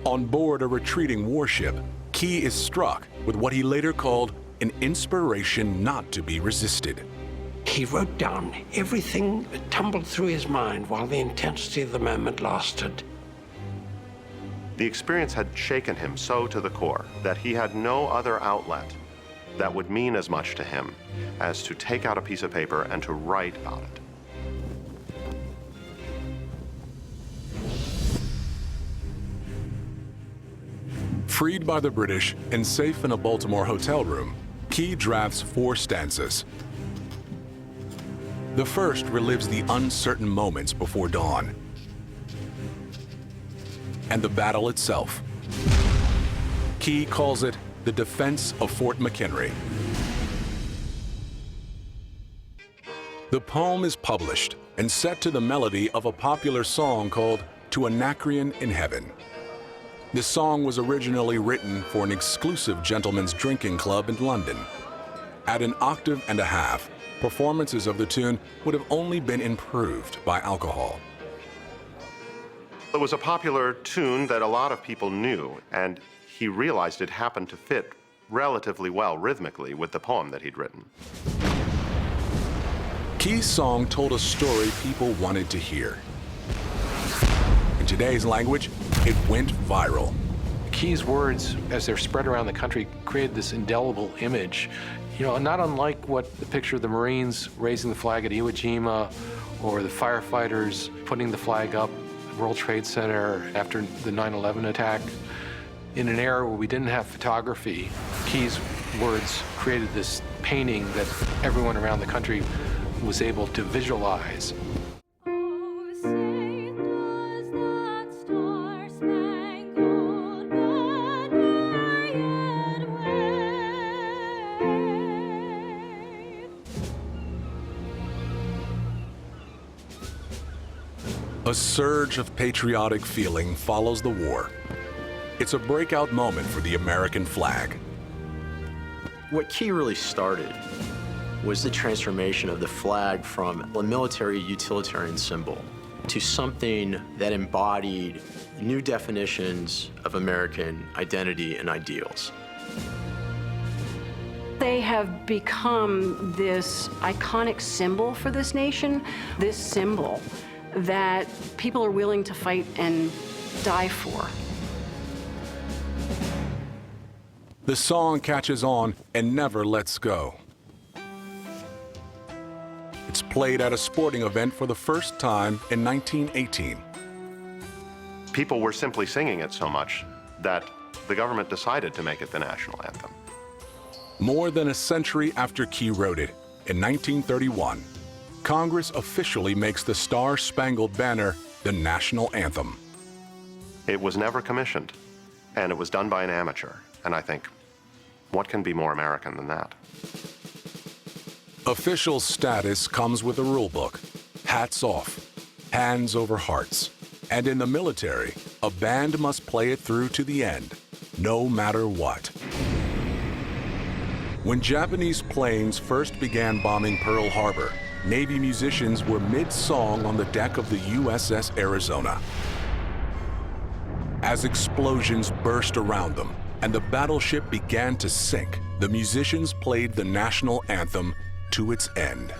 On board a retreating warship, Key is struck with what he later called an inspiration not to be resisted. He wrote down everything that tumbled through his mind while the intensity of the moment lasted. The experience had shaken him so to the core that he had no other outlet that would mean as much to him as to take out a piece of paper and to write about it. Freed by the British and safe in a Baltimore hotel room, Key drafts 4 stanzas. The first relives the uncertain moments before dawn and the battle itself. Key calls it the defense of Fort McHenry. The poem is published and set to the melody of a popular song called To Anacreon in Heaven. The song was originally written for an exclusive gentlemen's drinking club in London. At an octave and a half, performances of the tune would have only been improved by alcohol. It was a popular tune that a lot of people knew, and he realized it happened to fit relatively well rhythmically with the poem that he'd written. Key's song told a story people wanted to hear. In today's language, it went viral. Key's words, as they're spread around the country, created this indelible image. You know, not unlike what the picture of the Marines raising the flag at Iwo Jima, or the firefighters putting the flag up at World Trade Center after the 9/11 attack. In an era where we didn't have photography, Key's words created this painting that everyone around the country was able to visualize. Oh, say does that Star Spangled Banner yet wave? A surge of patriotic feeling follows the war. It's a breakout moment for the American flag. What Key really started was the transformation of the flag from a military utilitarian symbol to something that embodied new definitions of American identity and ideals. They have become this iconic symbol for this nation, this symbol that people are willing to fight and die for. The song catches on and never lets go. It's played at a sporting event for the first time in 1918. People were simply singing it so much that the government decided to make it the national anthem. More than a century after Key wrote it, in 1931, Congress officially makes the Star Spangled Banner the national anthem. It was never commissioned, and it was done by an amateur. And I think, what can be more American than that? Official status comes with a rule book. Hats off, hands over hearts. And in the military, a band must play it through to the end, no matter what. When Japanese planes first began bombing Pearl Harbor, Navy musicians were mid-song on the deck of the USS Arizona. As explosions burst around them and the battleship began to sink, the musicians played the national anthem to its end.